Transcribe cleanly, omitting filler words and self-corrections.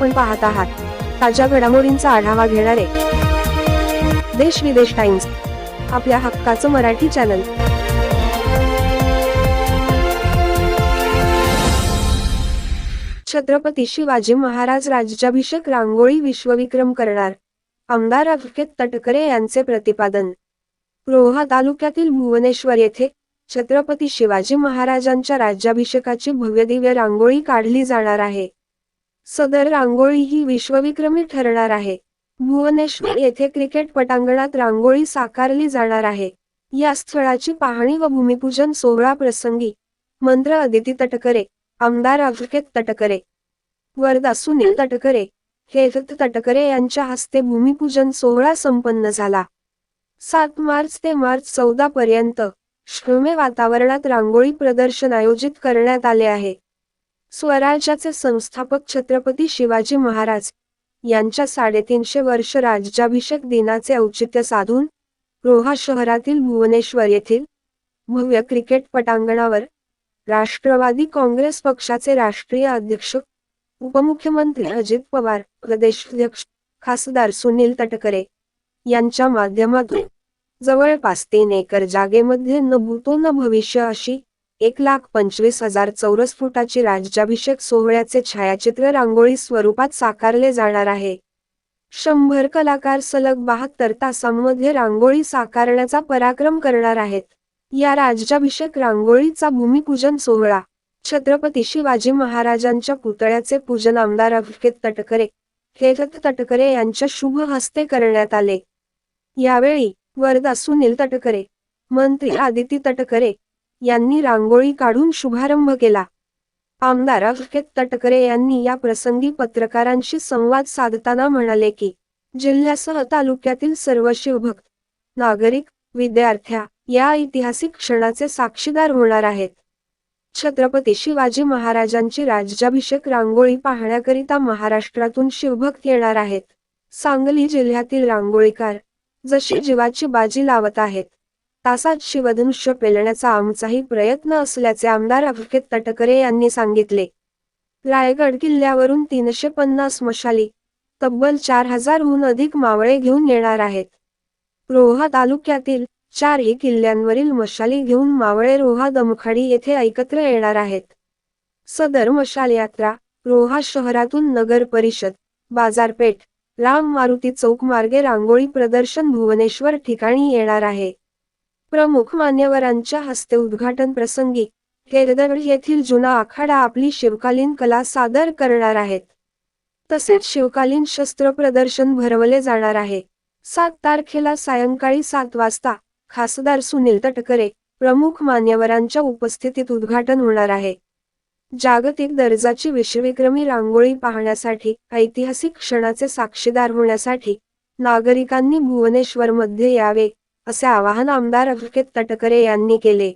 आपण पाहत आहात ताज्या घडामोडींचा आढावा घेणारे देश विदेश टाइम्स, आपल्या हक्काचं मराठी चॅनल। छत्रपती शिवाजी महाराज राज्याभिषेक रांगोळी विश्वविक्रम करणार, आमदार अभिषेक तटकरे यांचे प्रतिपादन। रोहा तालुक्यातील भुवनेश्वर येथे छत्रपती शिवाजी महाराजांच्या राज्याभिषेकाची भव्यदिव्य रांगोळी काढली जाणार आहे। सदर रांगोळी ही विश्वविक्रमी ठरणार आहे। भुवनेश्वर येथे क्रिकेट पटांगणात रांगोळी साकारली जाणार आहे। या स्थळाची पाहणी व भूमिपूजन सोहळा प्रसंगी मंत्री अदिती तटकरे, आमदार अभिषेक तटकरे, वर्धा सुनील तटकरे, हेमंत तटकरे यांच्या हस्ते भूमिपूजन सोहळा संपन्न झाला। 7 मार्च ते मार्च 14 पर्यंत श्रम्य वातावरणात रांगोळी प्रदर्शन आयोजित करण्यात आले आहे। स्वराज्याचे संस्थापक छत्रपती शिवाजी महाराज यांच्या 350 वर्ष राज्याभिषेक दिनाचे औचित्य साधून रोहा शहरातील भुवनेश्वर येथील भव्य क्रिकेट पटांगणावर राष्ट्रवादी काँग्रेस पक्षाचे राष्ट्रीय अध्यक्ष, उपमुख्यमंत्री अजित पवार, प्रदेशाध्यक्ष खासदार सुनील तटकरे यांच्या माध्यमातून जवळपास 3 एकर जागेमध्ये न भूतो न भविष्य अशी 1,25,000 चौरस फुटाची राज्याभिषेक सोहळ्याचे छायाचित्र रांगोळी स्वरूपात साकारले जाणार आहे। 100 कलाकार सलग 72 तासांमध्ये रांगोळी साकारण्याचा पराक्रम करणार आहेत। या राज्याभिषेक रांगोळीचा भूमिपूजन सोहळा छत्रपती शिवाजी महाराजांच्या पुतळ्याचे पूजन आमदार अभिषेक तटकरे, हेमंत तटकरे यांच्या शुभ हस्ते करण्यात आले। यावेळी वर्धा सुनील तटकरे, मंत्री अदिती तटकरे यांनी रांगोळी काढून शुभारंभ केला। आमदार अभिषेक तटकरे यांनी या प्रसंगी पत्रकारांशी संवाद साधताना म्हणाले की जिल्ह्यासह तालुक्यातील सर्व शिवभक्त, नागरिक, विद्यार्थ्या या ऐतिहासिक क्षणाचे साक्षीदार होणार आहेत। छत्रपती शिवाजी महाराजांची राज्याभिषेक रांगोळी पाहण्याकरिता महाराष्ट्रातून शिवभक्त येणार आहेत। सांगली जिल्ह्यातील रांगोळीकार जशी जीवाची बाजी लावत आहेत, तासात शिवधनुष्य पेलण्याचा आमचाही प्रयत्न असल्याचे आमदार अभिषेक तटकरे यांनी सांगितले। रायगड किल्ल्यावरून 350 मशाली, तब्बल 4,000हून अधिक मावळे घेऊन येणार आहेत। रोहा तालुक्यातील 4ही किल्ल्यांवरील मशाली घेऊन मावळे रोहा दमखाडी येथे एकत्र येणार आहेत। सदर मशाल यात्रा रोहा शहरातून नगर परिषद, बाजारपेठ, राम मारुती चौक मार्गे रांगोळी प्रदर्शन भुवनेश्वर ठिकाणी येणार आहे। प्रमुख मान्यवरांच्या हस्ते उद्घाटन प्रसंगी हेरदगड येथील जुना आखाडा आपली शिवकालीन कला सादर करणार आहेत। तसेच शिवकालीन शस्त्र प्रदर्शन भरवले जाणार आहे। 7 तारखेला सायंकाळी 7 वाजता खासदार सुनील तटकरे प्रमुख मान्यवरांच्या उपस्थितीत उद्घाटन होणार आहे। जागतिक दर्जाची विश्वविक्रमी रांगोळी पाहण्यासाठी, ऐतिहासिक क्षणाचे साक्षीदार होण्यासाठी नागरिकांनी भुवनेश्वरमध्ये यावे असे आवाहन आमदार अभिषेक तटकरे यांनी केले।